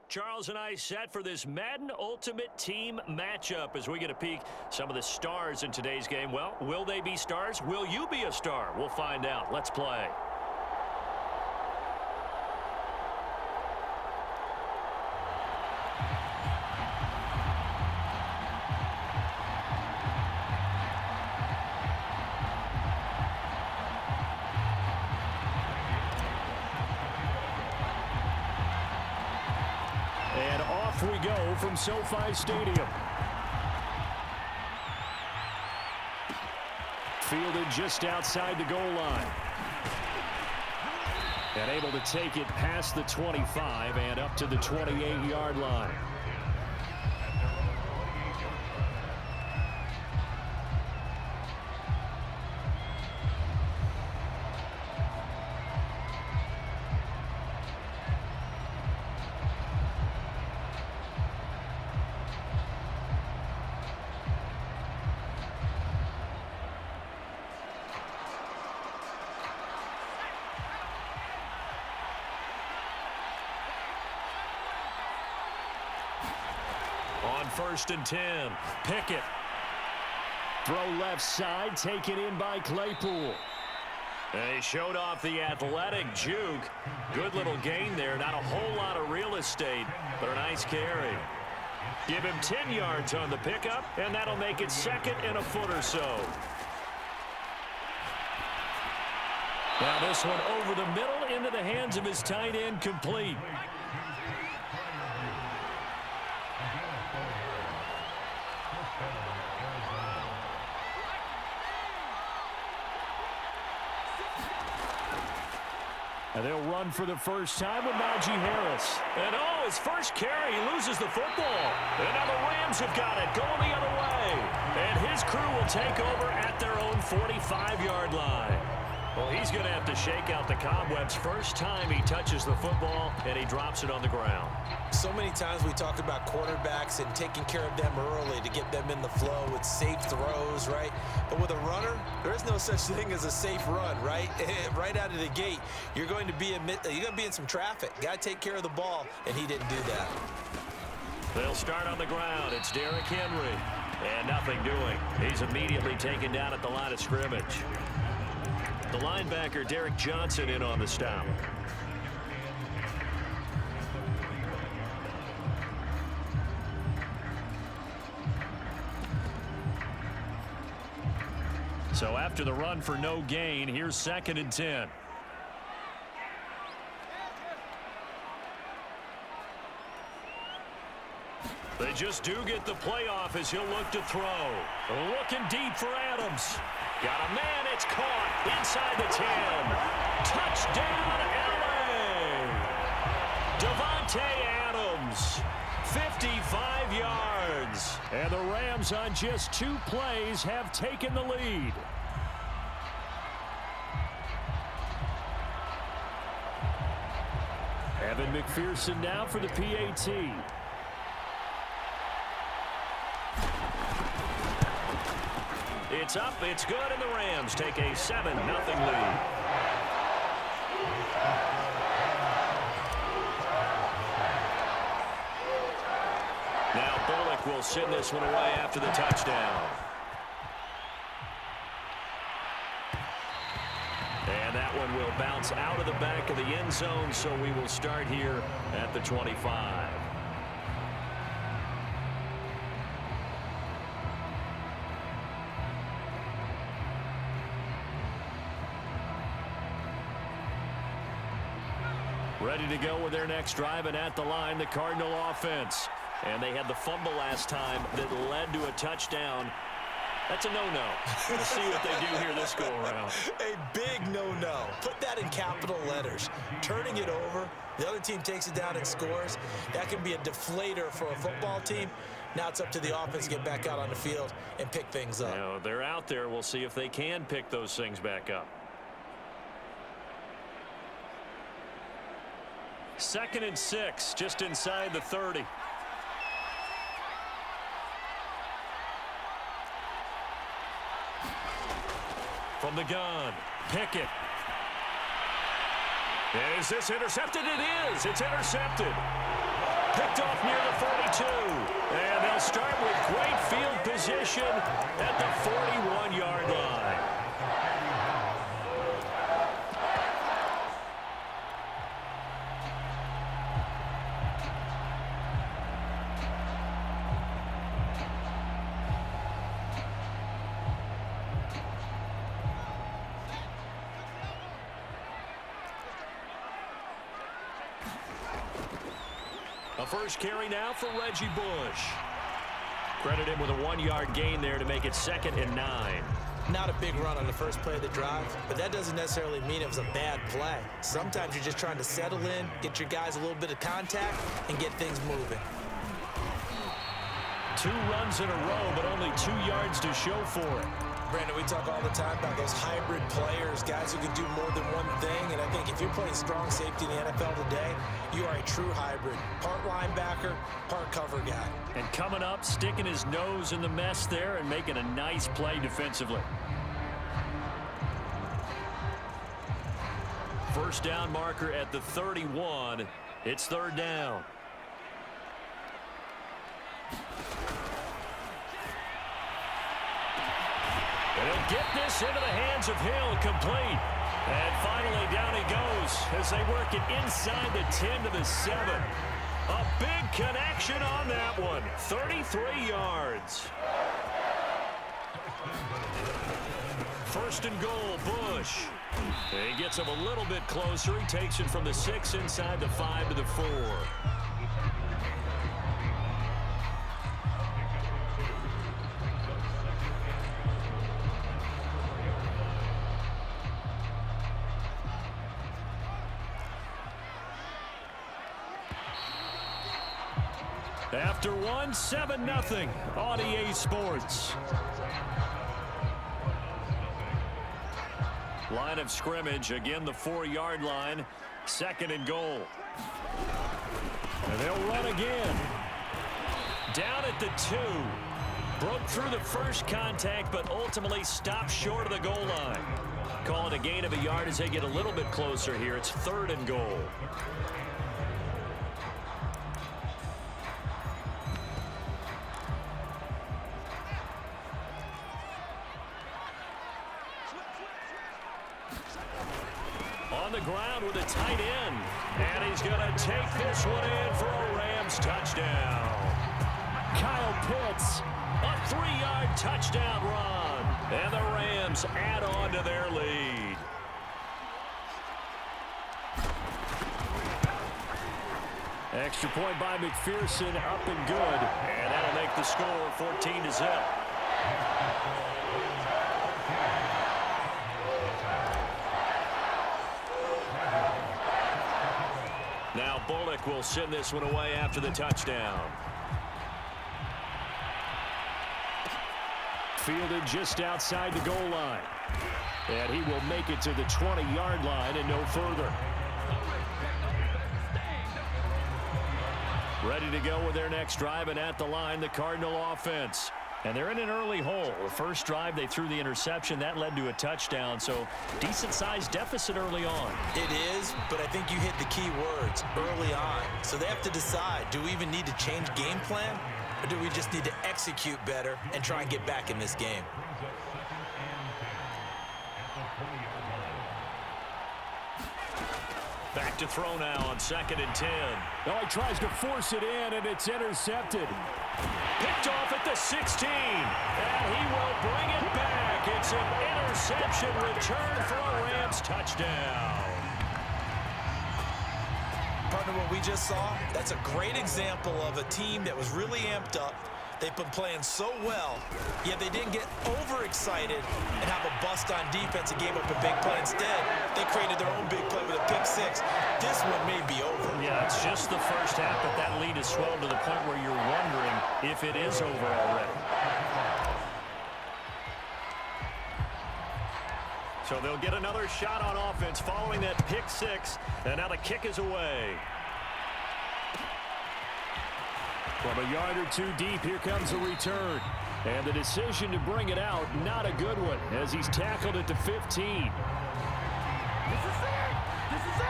Charles and I set for this Madden Ultimate Team matchup as we get a peek some of the stars in today's game. Well, will they be stars? Will you be a star? We'll find out. Let's play. And off we go from SoFi Stadium. Fielded just outside the goal line. And able to take it past the 25 and up to the 28-yard line. On 1st and 10, Pickett. Throw left side, taken in by Claypool. And he showed off the athletic juke. Good little gain there. Not a whole lot of real estate, but a nice carry. Give him 10 yards on the pickup, and that'll make it 2nd and a foot or so. Now this one over the middle into the hands of his tight end, complete. And they'll run for the first time with Najee Harris. And oh, his first carry, he loses the football. And now the Rams have got it, going the other way. And his crew will take over at their own 45-yard line. Well, he's going to have to shake out the cobwebs first time he touches the football, and he drops it on the ground. So many times we talk about quarterbacks and taking care of them early to get them in the flow with safe throws, right? But with a runner, there is no such thing as a safe run, right? Right out of the gate, you're going to be in some traffic. Got to take care of the ball, and he didn't do that. They'll start on the ground. It's Derrick Henry. And nothing doing. He's immediately taken down at the line of scrimmage. The linebacker, Derrick Johnson, in on the stop. So after the run for no gain, here's 2nd and 10. They just do get the playoff as he'll look to throw. Looking deep for Adams. Got a man, it's caught inside the 10. Touchdown, L.A. Devontae Adams, 55 yards. And the Rams on just 2 plays have taken the lead. Evan McPherson now for the PAT. It's up, it's good, and the Rams take a 7-0 lead. Now Bullock will send this one away after the touchdown. And that one will bounce out of the back of the end zone, so we will start here at the 25. Ready to go with their next drive, and at the line, the Cardinal offense. And they had the fumble last time that led to a touchdown. That's a no-no. We'll see what they do here this go-around. A big no-no. Put that in capital letters. Turning it over, the other team takes it down and scores. That can be a deflator for a football team. Now it's up to the offense to get back out on the field and pick things up. You know, they're out there. We'll see if they can pick those things back up. 2nd and 6, just inside the 30. From the gun, Pickett. Is this intercepted? It is. It's intercepted. Picked off near the 42. And they'll start with great field position at the 41-yard line. A first carry now for Reggie Bush. Credit him with a 1-yard gain there to make it 2nd and 9. Not a big run on the first play of the drive, but that doesn't necessarily mean it was a bad play. Sometimes you're just trying to settle in, get your guys a little bit of contact, and get things moving. 2 runs in a row, but only 2 yards to show for it. Brandon, we talk all the time about those hybrid players, guys who can do more than one thing, and I think if you're playing strong safety in the NFL today, you are a true hybrid. Part linebacker, part cover guy. And coming up, sticking his nose in the mess there and making a nice play defensively. First down marker at the 31. It's 3rd down. And he'll get this into the hands of Hill, complete. And finally down he goes as they work it inside the 10 to the 7. A big connection on that one. 33 yards. First and goal, Bush. He gets him a little bit closer. He takes it from the 6 inside the 5 to the 4. After one, 7-0 on EA Sports. Line of scrimmage, again the 4-yard line, 2nd and goal. And they'll run again. Down at the 2. Broke through the first contact, but ultimately stopped short of the goal line. Call it a gain of a yard as they get a little bit closer here. It's 3rd and goal. On the ground with a tight end. And he's going to take this one in for a Rams touchdown. Kyle Pitts, a 3-yard touchdown run. And the Rams add on to their lead. Extra point by McPherson, up and good. And that'll make the score 14-0. Now Bullock will send this one away after the touchdown. Fielded just outside the goal line. And he will make it to the 20-yard line and no further. Ready to go with their next drive, and at the line, the Cardinal offense. And they're in an early hole. The first drive, they threw the interception. That led to a touchdown, so decent-sized deficit early on. It is, but I think you hit the key words, early on. So they have to decide, do we even need to change game plan, or do we just need to execute better and try and get back in this game? Back to throw now on 2nd and 10. Oh, he tries to force it in, and it's intercepted. Picked off at the 16, and he will bring it back. It's an interception return for a Rams touchdown. Partner, what we just saw, that's a great example of a team that was really amped up. They've been playing so well, yet they didn't get overexcited and have a bust on defense and gave up a big play. Instead, they created their own big play with a pick 6. This one may be over. Yeah, it's just the first half, but that lead has swelled to the point where you're wondering if it is over already. So they'll get another shot on offense following that pick 6, and now the kick is away. From a yard or two deep, here comes the return. And the decision to bring it out, not a good one, as he's tackled at the 15. This is it! This is it!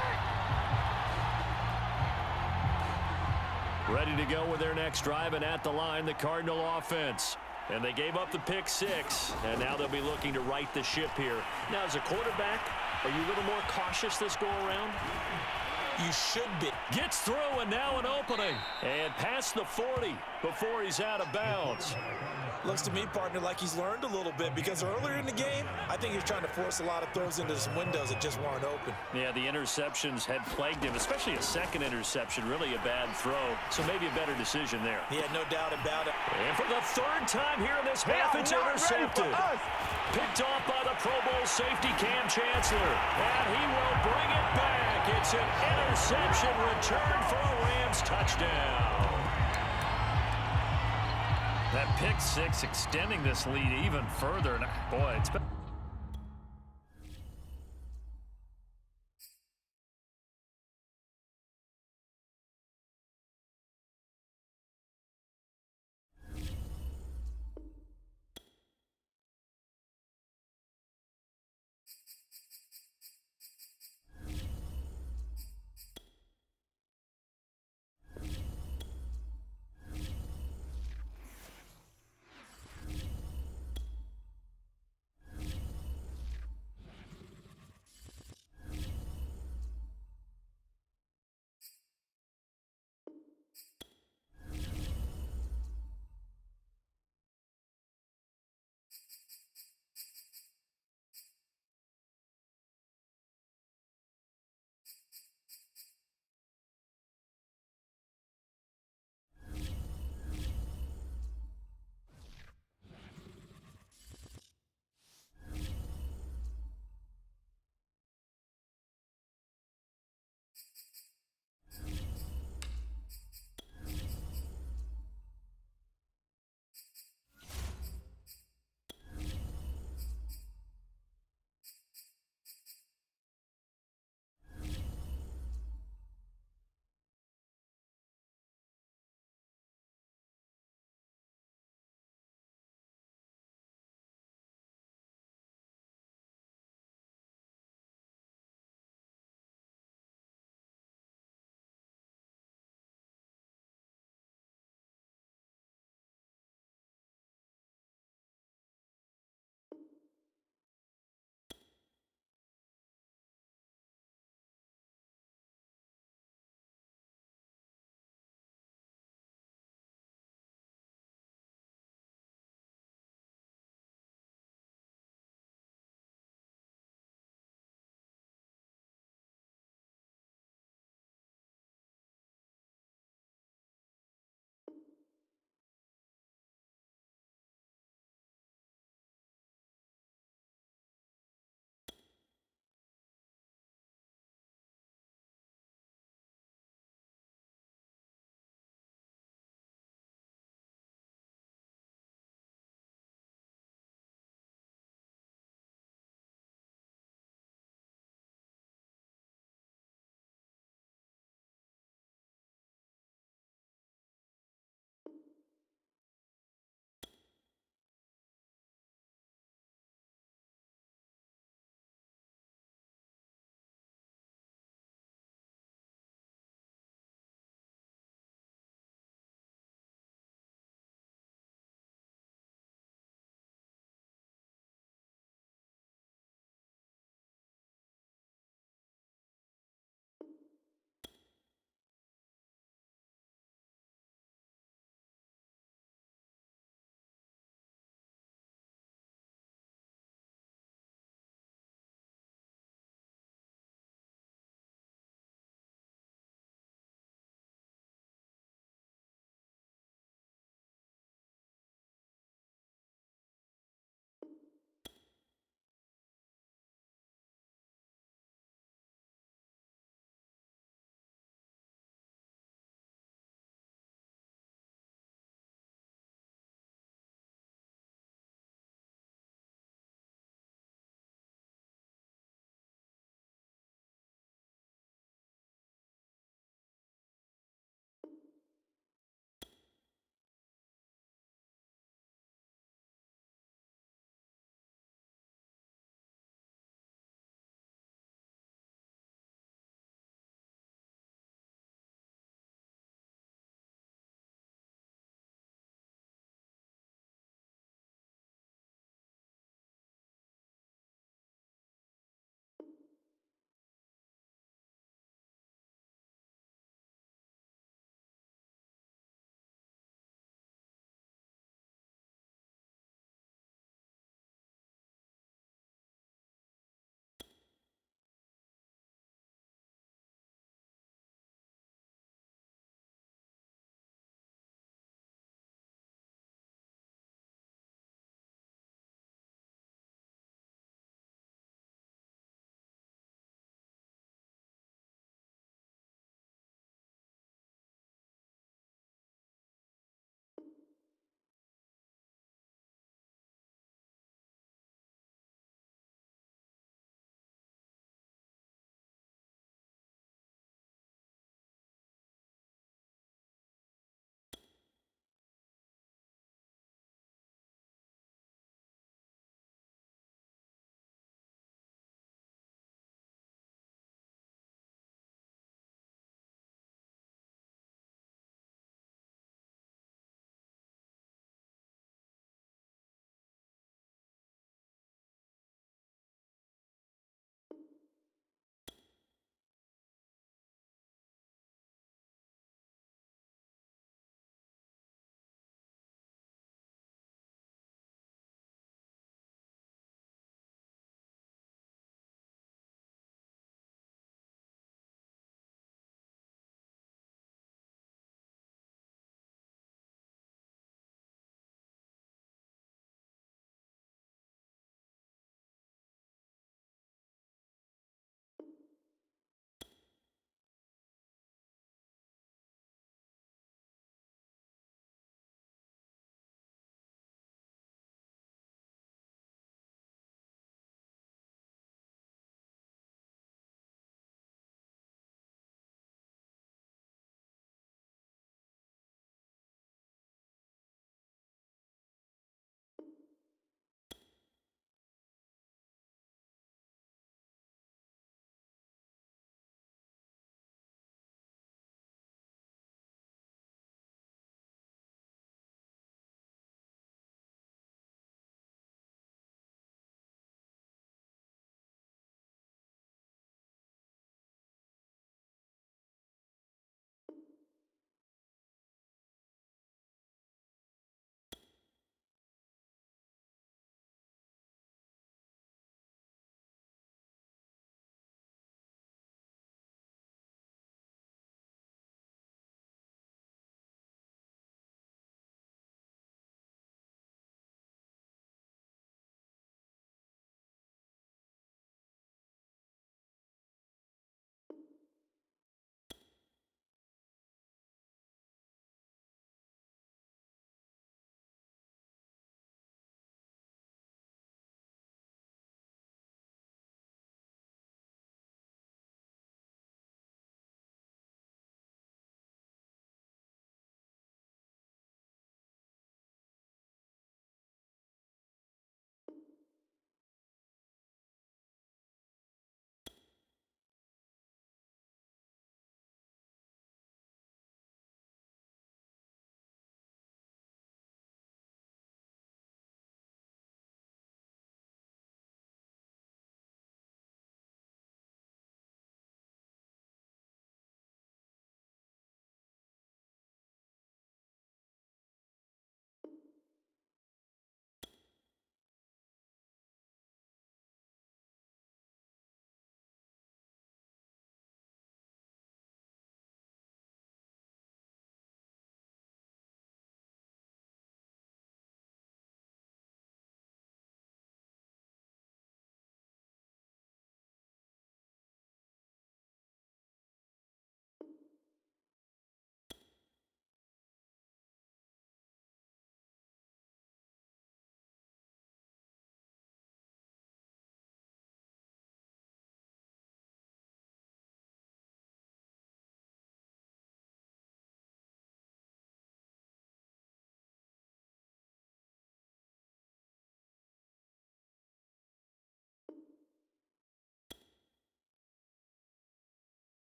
Ready to go with their next drive, and at the line, the Cardinal offense. And they gave up the pick 6, and now they'll be looking to right the ship here. Now, as a quarterback, are you a little more cautious this go-around? You should be. Gets through, and now an opening. And past the 40 before he's out of bounds. Looks to me, partner, like he's learned a little bit, because earlier in the game, I think he was trying to force a lot of throws into some windows that just weren't open. Yeah, the interceptions had plagued him, especially a second interception, really a bad throw. So maybe a better decision there. Yeah, no doubt about it. And for the third time here in this half, it's intercepted. Picked off by the Pro Bowl safety Cam Chancellor. And he will bring it back. It's an interception return for a Rams touchdown. That pick 6 extending this lead even further. And boy, it's been...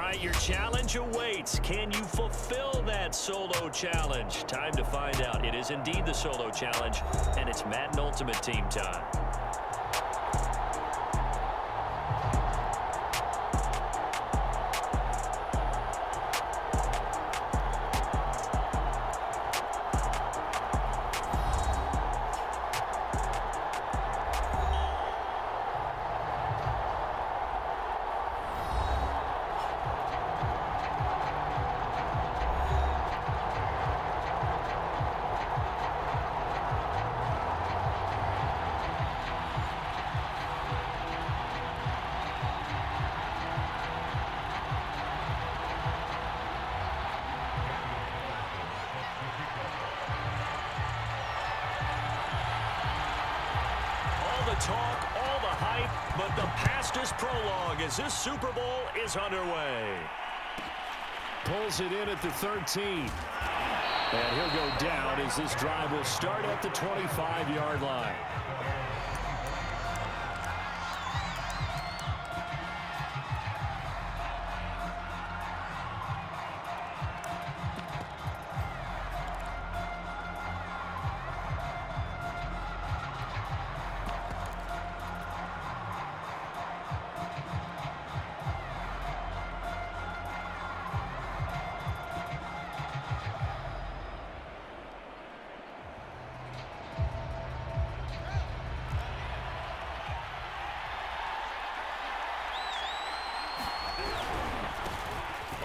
right, your challenge awaits. Can you fulfill that solo challenge? Time to find out. It is indeed the solo challenge, and it's Madden Ultimate Team time. Talk, all the hype, but the past is prologue as this Super Bowl is underway. Pulls it in at the 13. And he'll go down as this drive will start at the 25-yard line.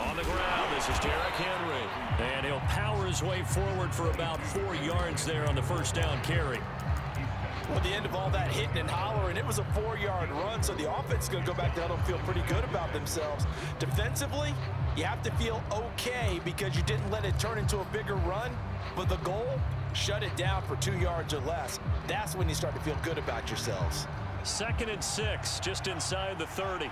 On the ground, this is Derrick Henry. And he'll power his way forward for about 4 yards there on the first down carry. Well, at the end of all that hitting and hollering, it was a 4-yard run, so the offense is going to go back to huddle and feel pretty good about themselves. Defensively, you have to feel okay because you didn't let it turn into a bigger run, but the goal, shut it down for 2 yards or less. That's when you start to feel good about yourselves. 2nd and 6, just inside the 30.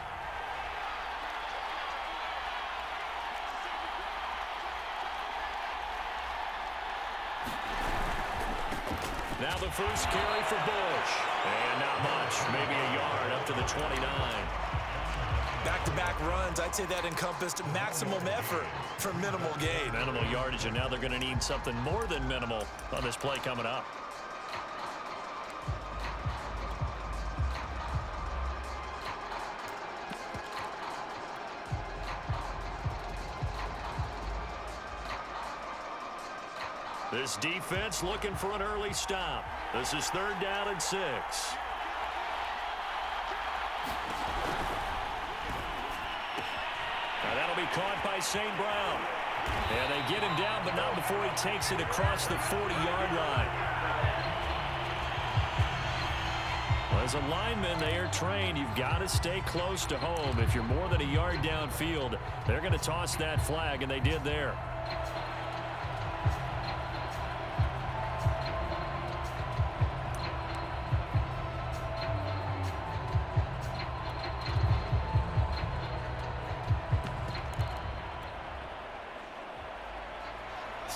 Now the first carry for Bush. And not much, maybe a yard up to the 29. Back-to-back runs, I'd say that encompassed maximum effort for minimal gain. Minimal yardage, and now they're going to need something more than minimal on this play coming up. This defense looking for an early stop. This is 3rd down and 6. Now that'll be caught by St. Brown. And they get him down, but not before he takes it across the 40-yard line. Well, as a lineman, they are trained. You've got to stay close to home. If you're more than a yard downfield, they're going to toss that flag, and they did there.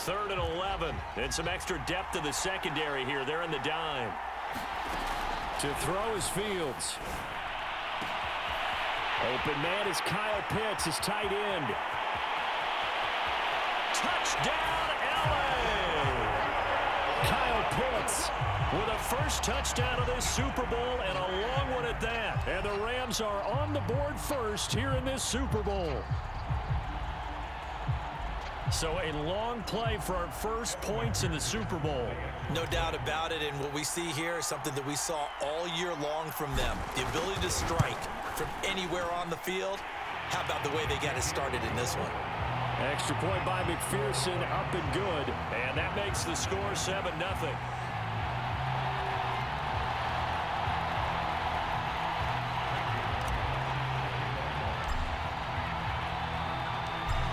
Third and 11, and some extra depth to the secondary here. They're in the dime. To throw is Fields. Open man is Kyle Pitts, his tight end. Touchdown, LA! Kyle Pitts with a first touchdown of this Super Bowl, and a long one at that. And the Rams are on the board first here in this Super Bowl. So a long play for our first points in the Super Bowl. No doubt about it, and what we see here is something that we saw all year long from them. The ability to strike from anywhere on the field. How about the way they got it started in this one? Extra point by McPherson, up and good. And that makes the score 7-0.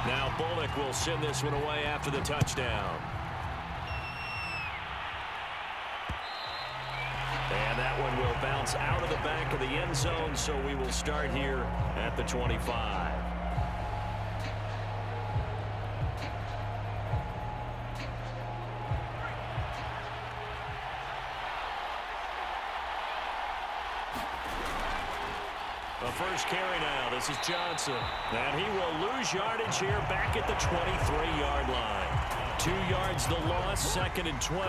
Now Bullock will send this one away after the touchdown. And that one will bounce out of the back of the end zone, so we will start here at the 25. A first carry now. This is Johnson. And he will lose yardage here back at the 23-yard line. 2 yards the loss, 2nd and 12.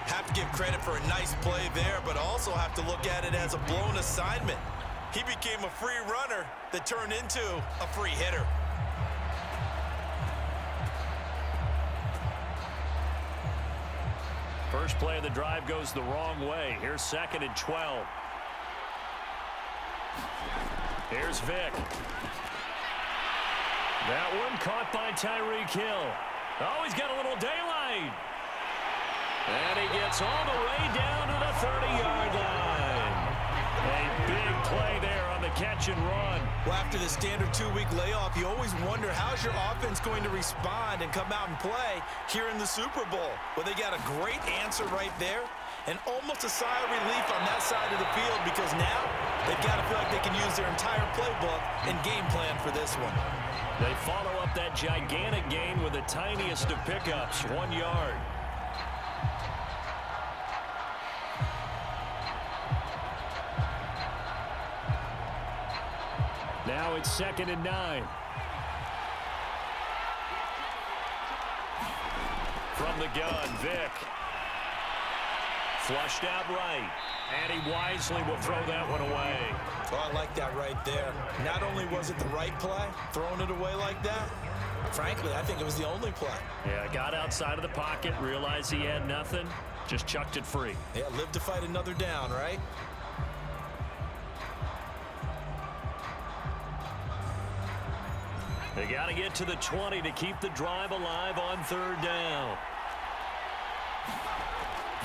Have to give credit for a nice play there, but also have to look at it as a blown assignment. He became a free runner that turned into a free hitter. First play of the drive goes the wrong way. Here's 2nd and 12. Here's Vick. That one caught by Tyreek Hill. Oh, he's got a little daylight. And he gets all the way down to the 30-yard line. A big play there on the catch and run. Well, after the standard 2-week layoff, you always wonder how's your offense going to respond and come out and play here in the Super Bowl. Well, they got a great answer right there and almost a sigh of relief on that side of the field because now they've got to feel like they can use their entire playbook and game plan for this one. They follow up that gigantic gain with the tiniest of pickups, 1 yard. Now it's 2nd and 9. From the gun, Vick. Flushed out right. And he wisely will throw that one away. Oh, I like that right there. Not only was it the right play, throwing it away like that, frankly, I think it was the only play. Yeah, got outside of the pocket, realized he had nothing, just chucked it free. Yeah, live to fight another down, right? They got to get to the 20 to keep the drive alive on 3rd down.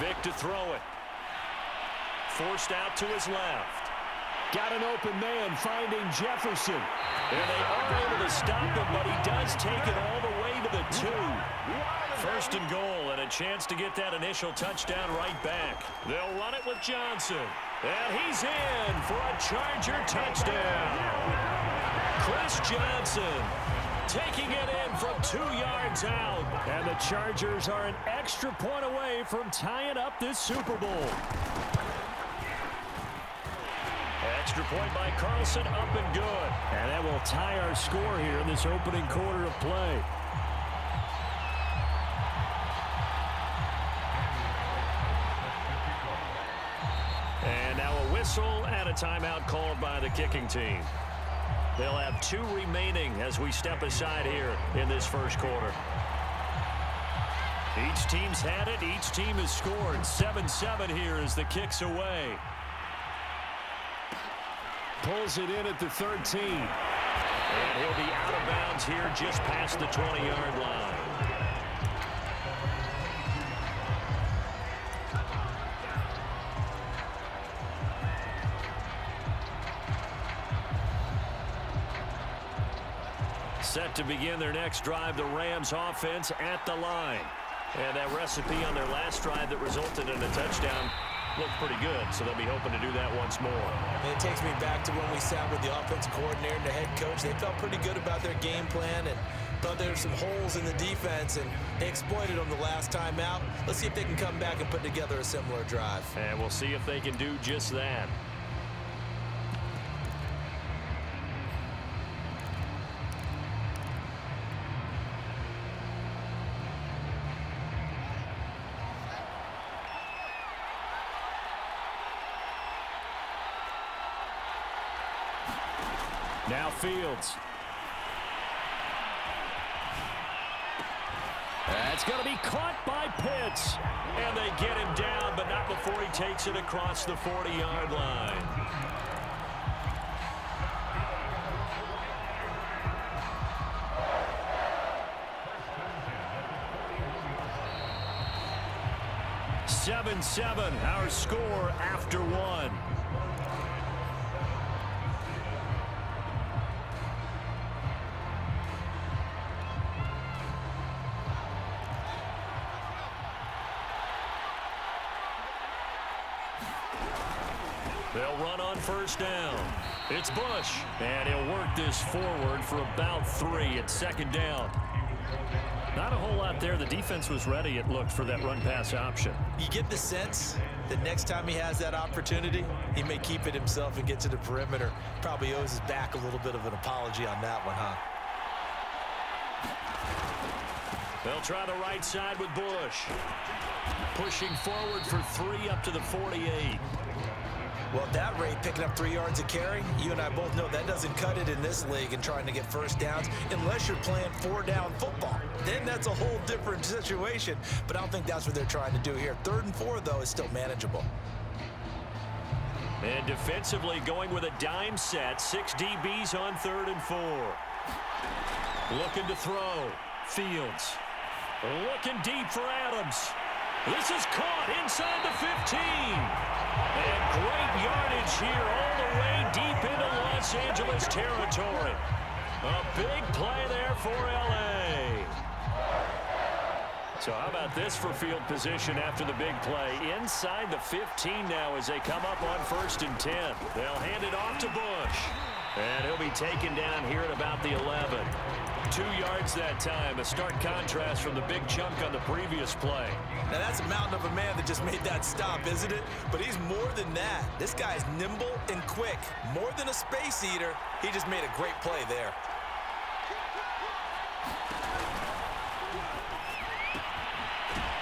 Vick to throw it. Forced out to his left. Got an open man finding Jefferson. And they are able to stop him, but he does take it all the way to the 2. 1st and goal, and a chance to get that initial touchdown right back. They'll run it with Johnson. And he's in for a Charger touchdown. Chris Johnson taking it in from 2 yards out. And the Chargers are an extra point away from tying up this Super Bowl. Extra point by Carlson, up and good. And that will tie our score here in this opening quarter of play. And now a whistle and a timeout called by the kicking team. They'll have 2 remaining as we step aside here in this first quarter. Each team's had it. Each team has scored. 7-7 here as the kick's away. Pulls it in at the 13. And he'll be out of bounds here just past the 20-yard line. Set to begin their next drive, the Rams offense at the line. And that recipe on their last drive that resulted in a touchdown looked pretty good, so they'll be hoping to do that once more. And it takes me back to when we sat with the offensive coordinator and the head coach. They felt pretty good about their game plan and thought there were some holes in the defense, and they exploited them the last time out. Let's see if they can come back and put together a similar drive. And we'll see if they can do just that. Now Fields. That's going to be caught by Pitts. And they get him down, but not before he takes it across the 40-yard line. Seven, our score after 1. They'll run on first down. It's Bush. And he'll work this forward for about 3 at 2nd down. Not a whole lot there. The defense was ready, it looked, for that run-pass option. You get the sense that next time he has that opportunity, he may keep it himself and get to the perimeter. Probably owes his back a little bit of an apology on that one, huh? They'll try the right side with Bush. Pushing forward for 3 up to the 48. Well, at that rate, picking up 3 yards a carry, you and I both know that doesn't cut it in this league and trying to get first downs unless you're playing 4-down football. Then that's a whole different situation, but I don't think that's what they're trying to do here. 3rd and 4, though, is still manageable. And defensively going with a dime set. 6 DBs on 3rd and 4. Looking to throw. Fields. Looking deep for Adams. This is caught inside the 15. And great yardage here all the way deep into Los Angeles territory. A big play there for L.A. So how about this for field position after the big play? Inside the 15 now as they come up on 1st and 10. They'll hand it off to Bush. And he'll be taken down here at about the 11. 2 yards that time, a stark contrast from the big chunk on the previous play. Now that's a mountain of a man that just made that stop, isn't it? But he's more than that. This guy's nimble and quick. More than a space eater, he just made a great play there.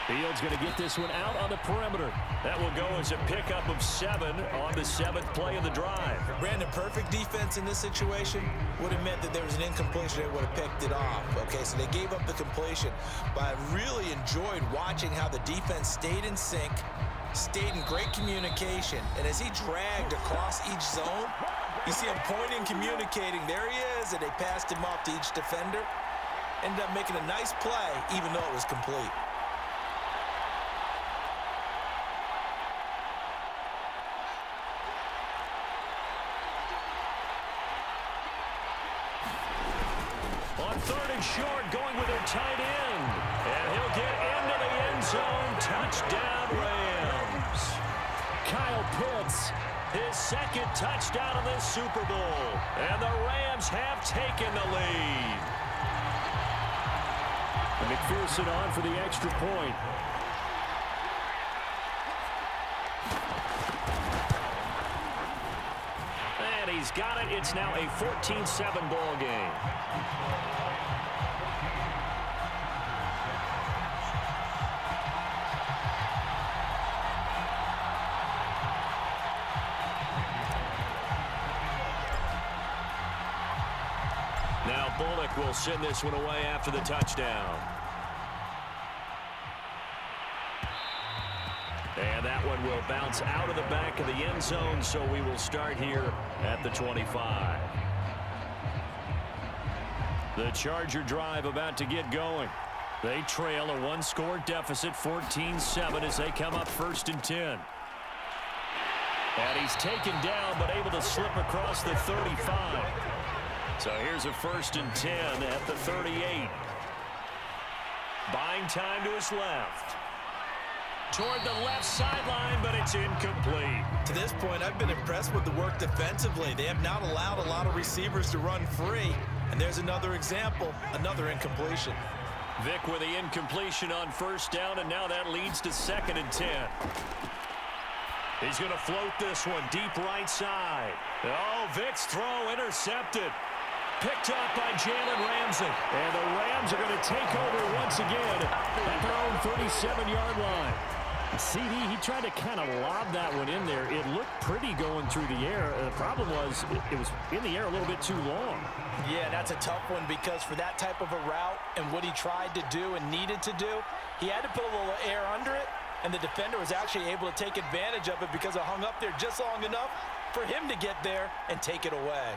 Fields going to get this one out on the perimeter. That will go as a pickup of 7 on the 7th play of the drive. Brandon, perfect defense in this situation would have meant that there was an incompletion. They would have picked it off. Okay, so they gave up the completion. But I really enjoyed watching how the defense stayed in sync, stayed in great communication. And as he dragged across each zone, you see him pointing, communicating. There he is, and they passed him off to each defender. Ended up making a nice play, even though it was complete. On 3rd and short, going with their tight end. And he'll get into the end zone. Touchdown, Rams. Kyle Pitts, his 2nd touchdown of this Super Bowl. And the Rams have taken the lead. And McPherson on for the extra point. And he's got it. It's now a 14-7 ball game. Now Bullock will send this one away after the touchdown. And that one will bounce out of the back of the end zone, so we will start here at the 25. The Charger drive about to get going. They trail a 1-score deficit, 14-7, as they come up 1st and 10. And he's taken down, but able to slip across the 35. So here's a 1st and 10 at the 38. Buying time to his left. Toward the left sideline, but it's incomplete. To this point, I've been impressed with the work defensively. They have not allowed a lot of receivers to run free. And there's another example, another incompletion. Vick with the incompletion on 1st down, and now that leads to 2nd and 10. He's going to float this one deep right side. Oh, Vick's throw intercepted. Picked up by Jalen Ramsey. And the Rams are going to take over once again at their own 37-yard line. CD, he tried to kind of lob that one in there. It looked pretty going through the air. The problem was it was in the air a little bit too long. Yeah, that's a tough one because for that type of a route and what he tried to do and needed to do, he had to put a little air under it, and the defender was actually able to take advantage of it because it hung up there just long enough for him to get there and take it away.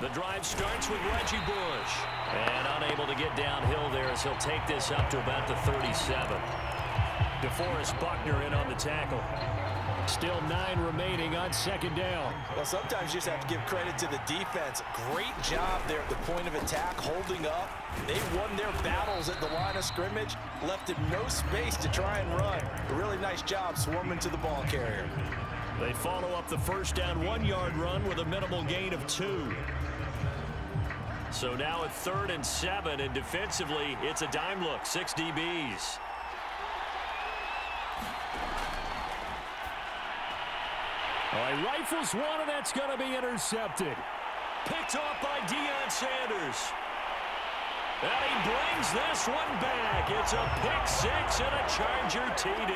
The drive starts with Reggie Bush. And unable to get downhill there as he'll take this up to about the 37. DeForest Buckner in on the tackle. Still 9 remaining on 2nd down. Well, sometimes you just have to give credit to the defense. Great job there at the point of attack, holding up. They won their battles at the line of scrimmage, left him no space to try and run. A really nice job swarming to the ball carrier. They follow up the first down 1-yard run with a minimal gain of 2. So now at 3rd and 7, and defensively, it's a dime look, 6 DBs. All right, rifles one, and that's going to be intercepted. Picked off by Deion Sanders. And he brings this one back. It's a pick 6 and a Charger TD.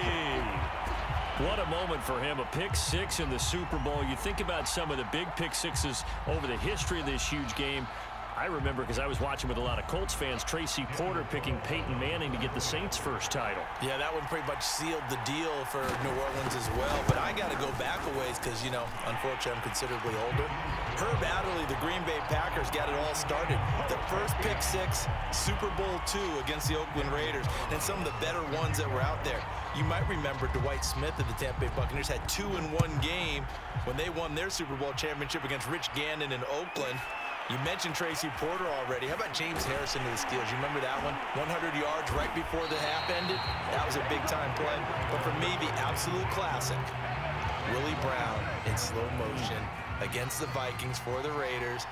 What a moment for him, a pick 6 in the Super Bowl. You think about some of the big pick 6s over the history of this huge game. I remember, because I was watching with a lot of Colts fans, Tracy Porter picking Peyton Manning to get the Saints' first title. Yeah, that one pretty much sealed the deal for New Orleans as well. But I got to go back a ways because, you know, unfortunately I'm considerably older. Herb Adderley, the Green Bay Packers, got it all started. The first pick 6, Super Bowl II against the Oakland Raiders, and some of the better ones that were out there. You might remember Dwight Smith of the Tampa Bay Buccaneers had 2 in one game when they won their Super Bowl championship against Rich Gannon in Oakland. You mentioned Tracy Porter already. How about James Harrison to the Steelers? You remember that one? 100 yards right before the half ended? That was a big-time play. But for me, the absolute classic, Willie Brown in slow motion against the Vikings for the Raiders.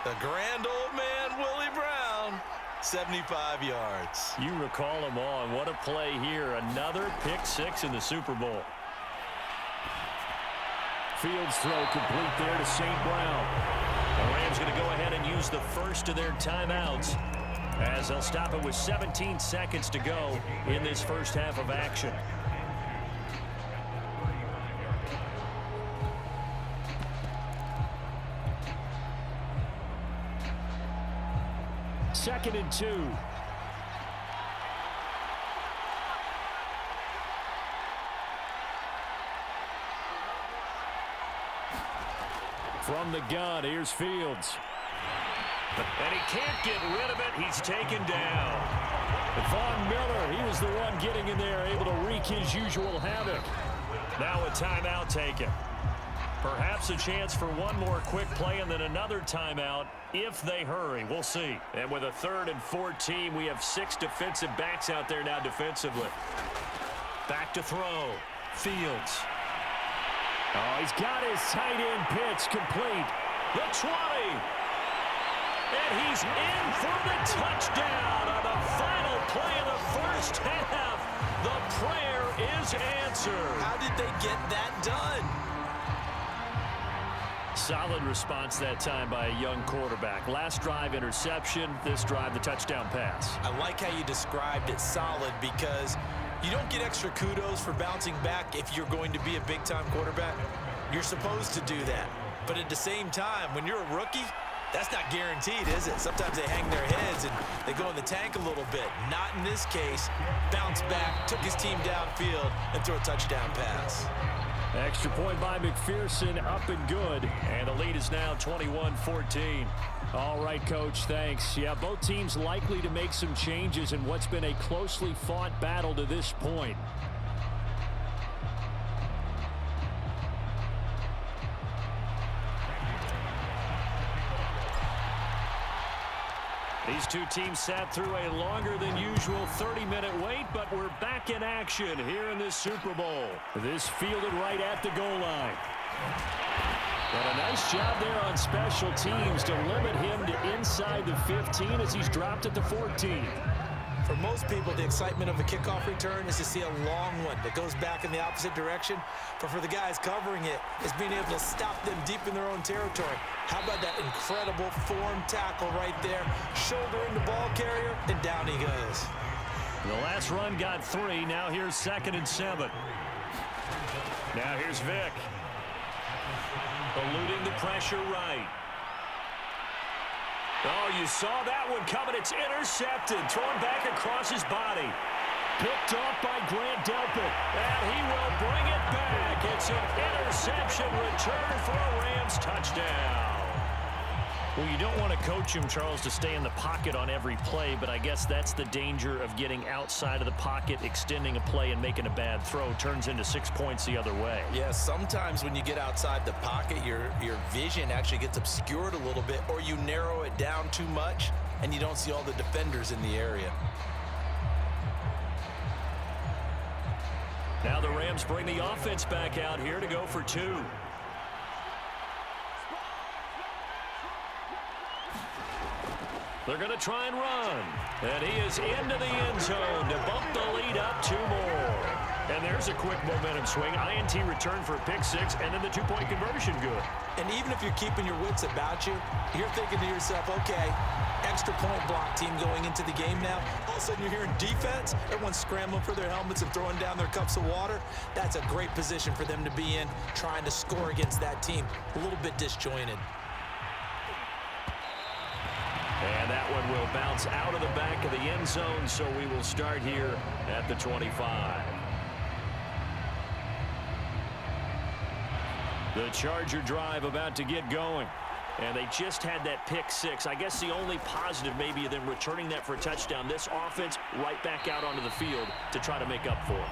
The grand old man, Willie Brown, 75 yards. You recall them all, and what a play here. Another pick 6 in the Super Bowl. Fields throw complete there to St. Brown. The Rams going to go ahead and use the first of their timeouts as they'll stop it with 17 seconds to go in this first half of action. Second and 2. From the gun, here's Fields. And he can't get rid of it. He's taken down. Von Miller, he was the one getting in there, able to wreak his usual havoc. Now a timeout taken. Perhaps a chance for one more quick play and then another timeout if they hurry. We'll see. And with a 3rd and 14, we have 6 defensive backs out there now defensively. Back to throw. Fields. Oh, he's got his tight end pitch complete. The 20. And he's in for the touchdown on the final play of the first half. The prayer is answered. How did they get that done? Solid response that time by a young quarterback. Last drive, interception. This drive, the touchdown pass. I like how you described it, solid, because you don't get extra kudos for bouncing back if you're going to be a big-time quarterback. You're supposed to do that. But at the same time, when you're a rookie, that's not guaranteed, is it? Sometimes they hang their heads and they go in the tank a little bit. Not in this case. Bounce back, took his team downfield, and threw a touchdown pass. Extra point by McPherson, up and good. And the lead is now 21-14. All right, Coach, thanks. Yeah, both teams likely to make some changes in what's been a closely fought battle to this point. These two teams sat through a longer than usual 30-minute wait, but we're back in action here in this Super Bowl. This fielded right at the goal line. But a nice job there on special teams to limit him to inside the 15 as he's dropped at the 14. For most people, the excitement of a kickoff return is to see a long one that goes back in the opposite direction. But for the guys covering it, it's being able to stop them deep in their own territory. How about that incredible form tackle right there? Shoulder in the ball carrier, and down he goes. The last run got 3. Now here's 2nd and 7. Now here's Vick. Eluding the pressure right. Oh, you saw that one coming. It's intercepted. Thrown back across his body. Picked off by Grant Delpit. And he will bring it back. It's an interception return for a Rams touchdown. Well, you don't want to coach him, Charles, to stay in the pocket on every play, but I guess that's the danger of getting outside of the pocket, extending a play, and making a bad throw. Turns into 6 points the other way. Yeah, sometimes when you get outside the pocket, your vision actually gets obscured a little bit, or you narrow it down too much, and you don't see all the defenders in the area. Now the Rams bring the offense back out here to go for 2. They're going to try and run. And he is into the end zone to bump the lead up 2 more. And there's a quick momentum swing. INT return for a pick 6, and then the 2-point conversion good. And even if you're keeping your wits about you, you're thinking to yourself, okay, extra point block team going into the game now. All of a sudden you're hearing defense. Everyone's scrambling for their helmets and throwing down their cups of water. That's a great position for them to be in, trying to score against that team. A little bit disjointed. And that one will bounce out of the back of the end zone, so we will start here at the 25. The Charger drive about to get going. And they just had that pick 6. I guess the only positive maybe of them returning that for a touchdown. This offense right back out onto the field to try to make up for it.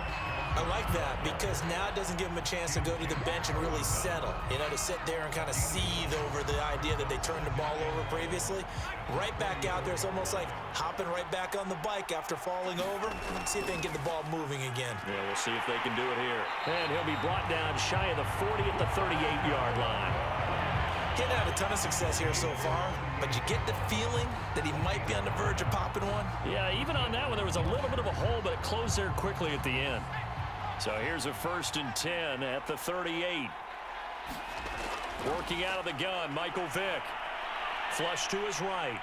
I like that because now it doesn't give them a chance to go to the bench and really settle. You know, to sit there and kind of seethe over the idea that they turned the ball over previously. Right back out there, it's almost like hopping right back on the bike after falling over. Let's see if they can get the ball moving again. Yeah, we'll see if they can do it here. And he'll be brought down shy of the 40 at the 38-yard line. Getting had a ton of success here so far, but you get the feeling that he might be on the verge of popping one. Yeah, even on that one, there was a little bit of a hole, but it closed there quickly at the end. So here's a 1st and 10 at the 38. Working out of the gun, Michael Vick. Flush to his right.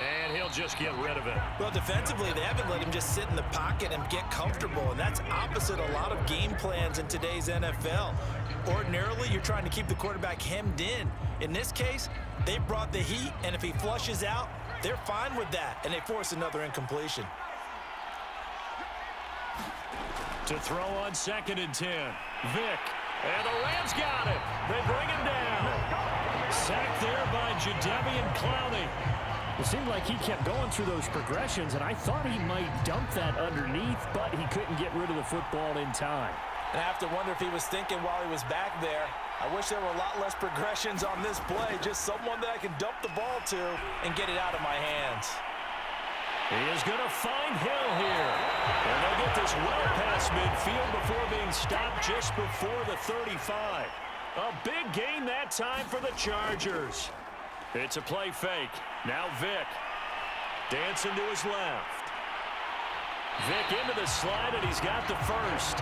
And he'll just get rid of it. Well, defensively, they haven't let him just sit in the pocket and get comfortable, and that's opposite a lot of game plans in today's NFL. Ordinarily, you're trying to keep the quarterback hemmed in. In this case, they brought the heat, and if he flushes out, they're fine with that, and they force another incompletion. To throw on 2nd and 10. Vick. And the Rams got it. They bring him down. Sacked there by Jadeveon Clowney. It seemed like he kept going through those progressions, and I thought he might dump that underneath, but he couldn't get rid of the football in time. And I have to wonder if he was thinking while he was back there, I wish there were a lot less progressions on this play, just someone that I can dump the ball to and get it out of my hands. He is going to find Hill here. And they'll get this well past midfield before being stopped just before the 35. A big gain that time for the Chargers. It's a play fake. Now Vick. Dancing to his left. Vick into the slide, and he's got the 1st.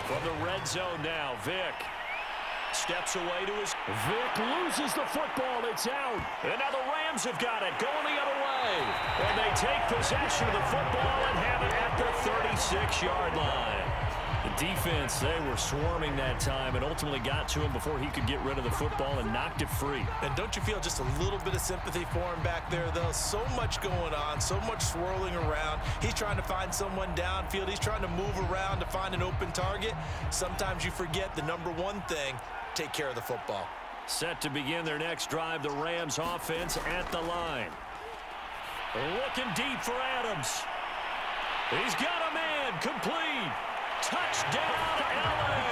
From the red zone now, Vick. Steps away to his... Vick loses the football. It's out. And now the Rams have got it. Going the other way. And they take possession of the football and have it at the 36-yard line. The defense, they were swarming that time and ultimately got to him before he could get rid of the football and knocked it free. And don't you feel just a little bit of sympathy for him back there, though? So much going on, so much swirling around. He's trying to find someone downfield. He's trying to move around to find an open target. Sometimes you forget the number one thing, take care of the football. Set to begin their next drive, the Rams offense at the line. Looking deep for Adams. He's got a man, complete. Touchdown, LA!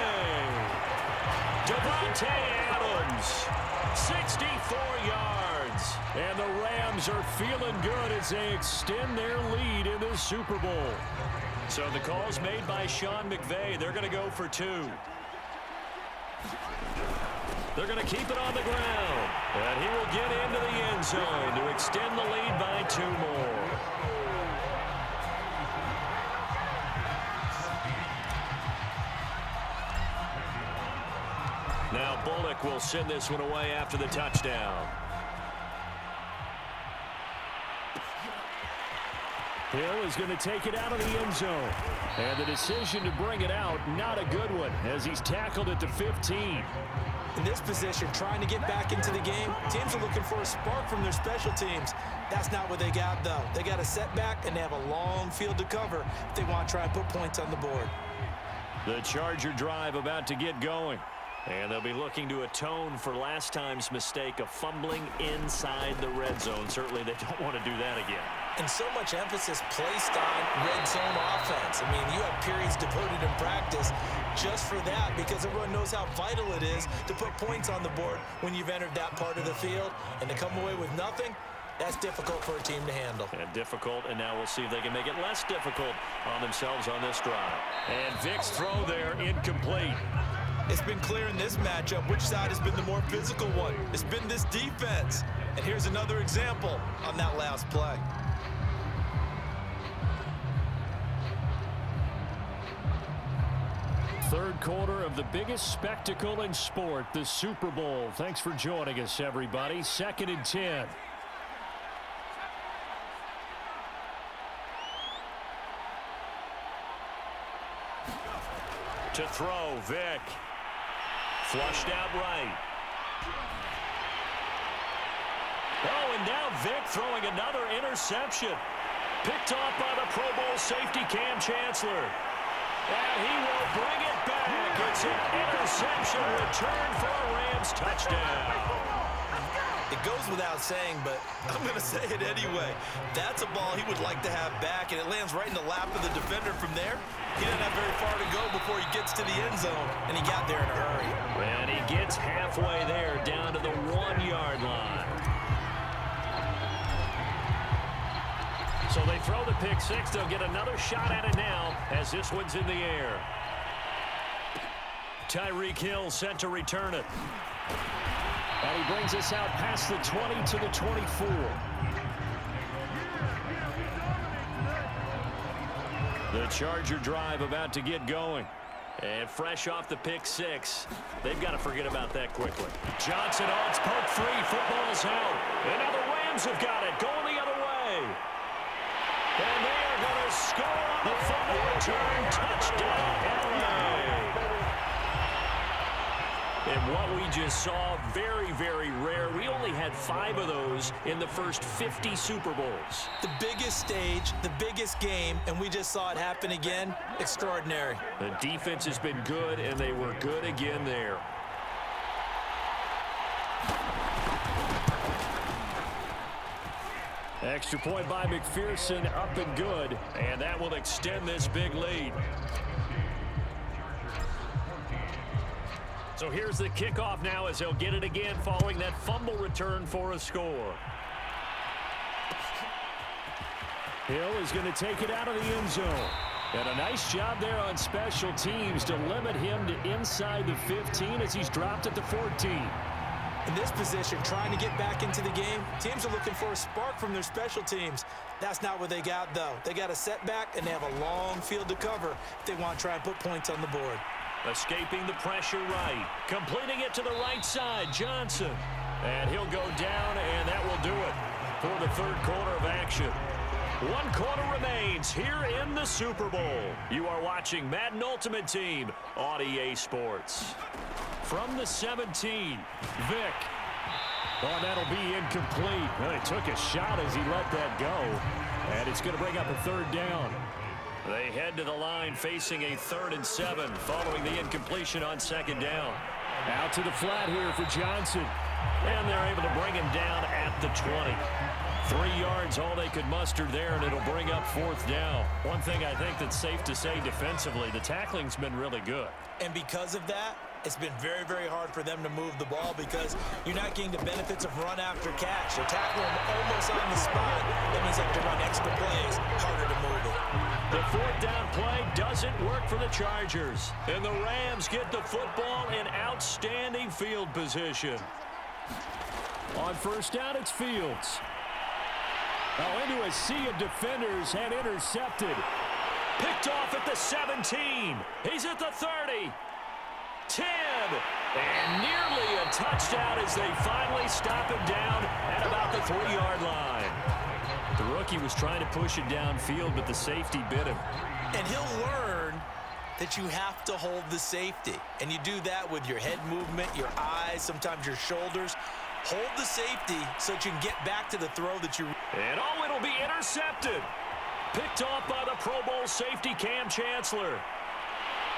Davante Adams, 64 yards. And the Rams are feeling good as they extend their lead in the Super Bowl. So the call's made by Sean McVay. They're going to go for 2. They're going to keep it on the ground. And he will get into the end zone to extend the lead by 2 more. Now Bullock will send this one away after the touchdown. Hill is going to take it out of the end zone. And the decision to bring it out, not a good one, as he's tackled at the 15. In this position, trying to get back into the game, teams are looking for a spark from their special teams. That's not what they got, though. They got a setback, and they have a long field to cover if they want to try and put points on the board. The Charger drive about to get going. And they'll be looking to atone for last time's mistake of fumbling inside the red zone. Certainly they don't want to do that again. And so much emphasis placed on red zone offense. I mean, you have periods devoted in practice just for that because everyone knows how vital it is to put points on the board when you've entered that part of the field. And to come away with nothing, That's difficult for a team to handle. And difficult, and now we'll see if they can make it less difficult on themselves on this drive. And Vic's throw there, incomplete. It's been clear in this matchup which side has been the more physical one. It's been this defense. And here's another example on that last play. Third quarter of the biggest spectacle in sport, the Super Bowl. Thanks for joining us, everybody. 2nd and 10. To throw, Vic. Flushed out right. Oh, and now Vic throwing another interception. Picked off by the Pro Bowl safety Cam Chancellor. And he will bring it back. It's an interception return for a Rams touchdown. It goes without saying, but I'm going to say it anyway. That's a ball he would like to have back, and it lands right in the lap of the defender from there. He didn't have very far to go before he gets to the end zone, and he got there in a hurry. And he gets halfway there, down to the 1-yard line. So they throw the pick six. They'll get another shot at it now as this one's in the air. Tyreek Hill set to return it. And he brings us out past the 20 to the 24. The Charger drive about to get going. And fresh off the pick six, they've got to forget about that quickly. Johnson on its poke free. Football's out. And now the Rams have got it. Going the other way. And they are going to score on the fumble return. Touchdown, LA. And what we just saw, very, very rare. We only had 5 of those in the first 50 Super Bowls. The biggest stage, the biggest game, and we just saw it happen again. Extraordinary. The defense has been good, and they were good again there. Extra point by McPherson, up and good. And that will extend this big lead. So here's the kickoff now as they'll get it again following that fumble return for a score. Hill is going to take it out of the end zone. And a nice job there on special teams to limit him to inside the 15 as he's dropped at the 14. In this position, trying to get back into the game, teams are looking for a spark from their special teams. That's not what they got, though. They got a setback, and they have a long field to cover if they want to try and put points on the board. Escaping the pressure right. Completing it to the right side, Johnson. And he'll go down, and that will do it for the third quarter of action. 1 quarter remains here in the Super Bowl. You are watching Madden Ultimate Team on EA Sports. From the 17, Vic. Oh, that'll be incomplete. Well, he took a shot as he let that go. And it's going to bring up a 3rd down. They head to the line facing a 3rd and 7 following the incompletion on 2nd down. Out to the flat here for Johnson. And they're able to bring him down at the 20. 3 yards, all they could muster there, and it'll bring up 4th down. One thing I think that's safe to say defensively, the tackling's been really good. And because of that, it's been very, very hard for them to move the ball because you're not getting the benefits of run after catch. They're tackling them almost on the spot. That means they have to run extra plays, harder to move it. The 4th down play doesn't work for the Chargers. And the Rams get the football in outstanding field position. On 1st down, it's Fields. Oh, into a sea of defenders and intercepted. Picked off at the 17. He's at the 30. 10. And nearly a touchdown as they finally stop him down at about the 3-yard line. The rookie was trying to push it downfield, but the safety bit him. And he'll learn that you have to hold the safety. And you do that with your head movement, your eyes, sometimes your shoulders. Hold the safety so that you can get back to the throw that you... And oh, it'll be intercepted. Picked off by the Pro Bowl safety Cam Chancellor.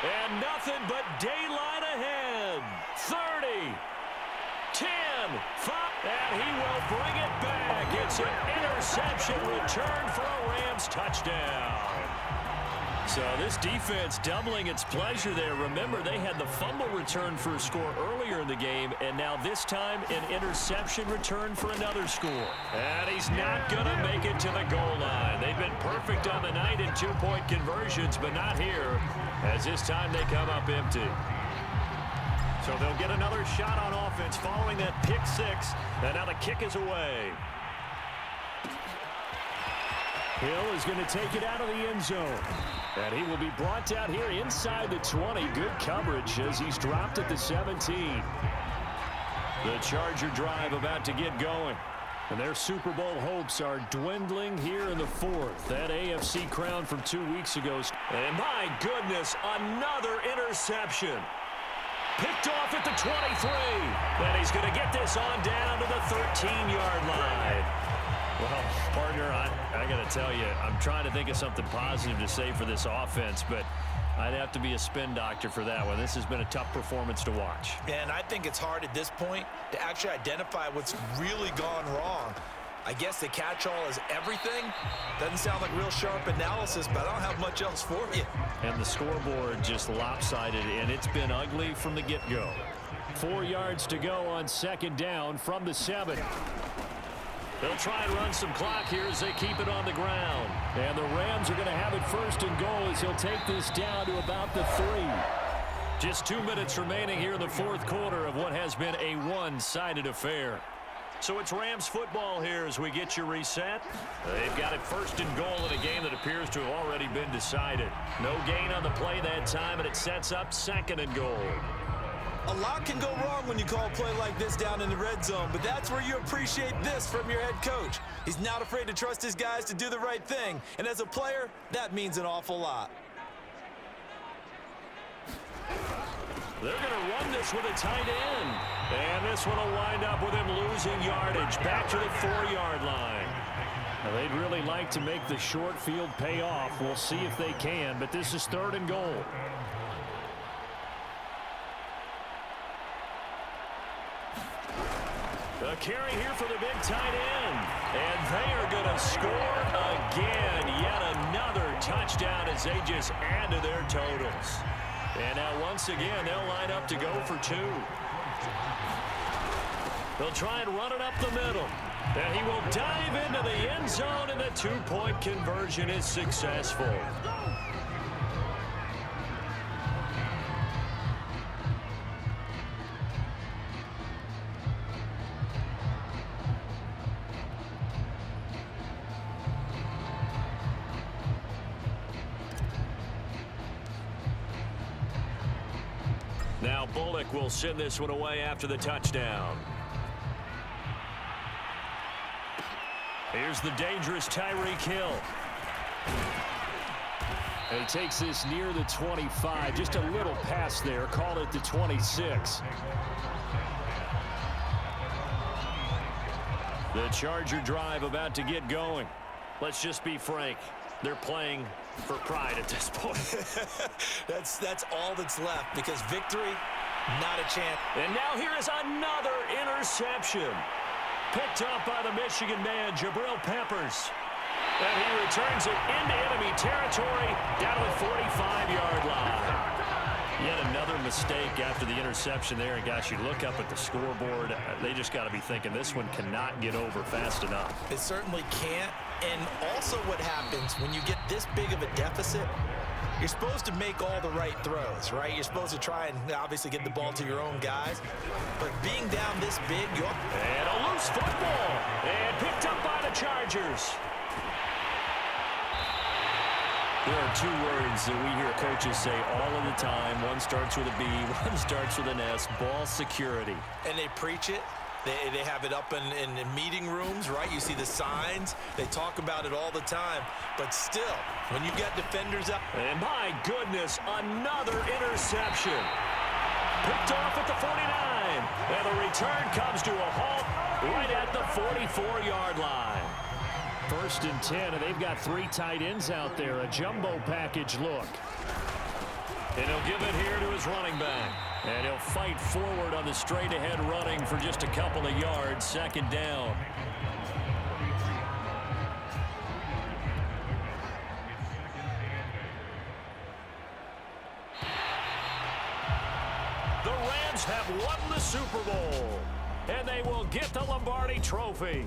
And nothing but daylight ahead. 30, 10, 5, and he will bring it back. It's an interception return for a Rams touchdown. So this defense doubling its pleasure there. Remember, they had the fumble return for a score earlier in the game, and now this time an interception return for another score. And he's not going to make it to the goal line. They've been perfect on the night in two-point conversions, but not here, as this time they come up empty. So they'll get another shot on offense following that pick six, and now the kick is away. Hill is going to take it out of the end zone. And he will be brought down here inside the 20. Good coverage as he's dropped at the 17. The Charger drive about to get going. And their Super Bowl hopes are dwindling here in the fourth. That AFC crown from 2 weeks ago. And my goodness, another interception. Picked off at the 23. And he's going to get this on down to the 13-yard line. Well, partner, I got to tell you, I'm trying to think of something positive to say for this offense, but I'd have to be a spin doctor for that one. This has been a tough performance to watch. And I think it's hard at this point to actually identify what's really gone wrong. I guess the catch-all is everything. Doesn't sound like real sharp analysis, but I don't have much else for you. And the scoreboard just lopsided, and it's been ugly from the get-go. 4 yards to go on second down from the 7. They'll try and run some clock here as they keep it on the ground. And the Rams are going to have it first and goal as he'll take this down to about the 3. Just 2 minutes remaining here in the fourth quarter of what has been a one-sided affair. So it's Rams football here as we get you reset. They've got it first and goal in a game that appears to have already been decided. No gain on the play that time, and it sets up second and goal. A lot can go wrong when you call a play like this down in the red zone, but that's where you appreciate this from your head coach. He's not afraid to trust his guys to do the right thing, and as a player, that means an awful lot. They're going to run this with a tight end. And this one will wind up with him losing yardage back to the 4-yard line. Now, they'd really like to make the short field pay off. We'll see if they can, but this is third and goal. A carry here for the big tight end. And they are going to score again. Yet another touchdown as they just add to their totals. And now once again, they'll line up to go for 2. They'll try and run it up the middle. And he will dive into the end zone, and the 2-point conversion is successful. Now Bullock will send this one away after the touchdown. Here's the dangerous Tyreek Hill. And he takes this near the 25. Just a little pass there. Call it the 26. The Charger drive about to get going. Let's just be frank. They're playing for pride at this point. That's all that's left, because victory, not a chance. And now here is another interception. Picked up by the Michigan man, Jabril Peppers. And he returns it into enemy territory down to the 45-yard line. Yet another mistake after the interception there. And, gosh, you look up at the scoreboard. They just got to be thinking this one cannot get over fast enough. It certainly can't. And also what happens when you get this big of a deficit, you're supposed to make all the right throws, right? You're supposed to try and obviously get the ball to your own guys. But being down this big, and a loose football. And picked up by the Chargers. There are 2 words that we hear coaches say all of the time. One starts with a B, one starts with an S, ball security. And they preach it. They have it up in meeting rooms, right? You see the signs. They talk about it all the time. But still, when you got defenders up. And my goodness, another interception. Picked off at the 49. And the return comes to a halt right at the 44-yard line. First and 10, and they've got 3 tight ends out there. A jumbo package look. And he'll give it here to his running back. And he'll fight forward on the straight-ahead running for just a couple of yards. Second down. Eagles have won the Super Bowl, and they will get the Lombardi Trophy.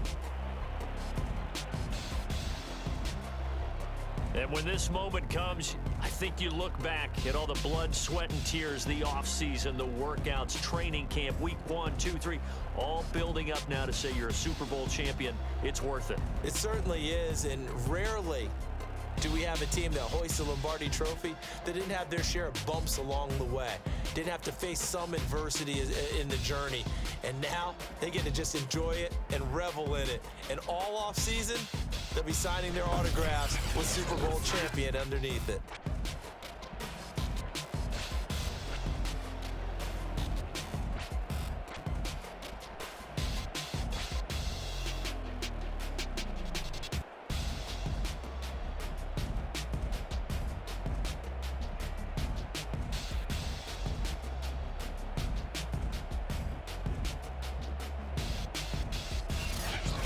And when this moment comes, I think you look back at all the blood, sweat, and tears, the offseason, the workouts, training camp, week 1, 2, 3, all building up now to say you're a Super Bowl champion. It's worth it. It certainly is, and rarely do we have a team that hoists a Lombardi Trophy that didn't have their share of bumps along the way, didn't have to face some adversity in the journey, and now they get to just enjoy it and revel in it. And all off season, they'll be signing their autographs with Super Bowl champion underneath it.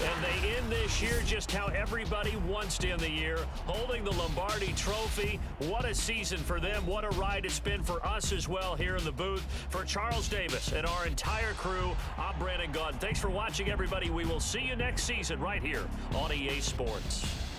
And they end this year just how everybody wants to end the year, holding the Lombardi Trophy. What a season for them. What a ride it's been for us as well here in the booth. For Charles Davis and our entire crew, I'm Brandon Gaudin. Thanks for watching, everybody. We will see you next season right here on EA Sports.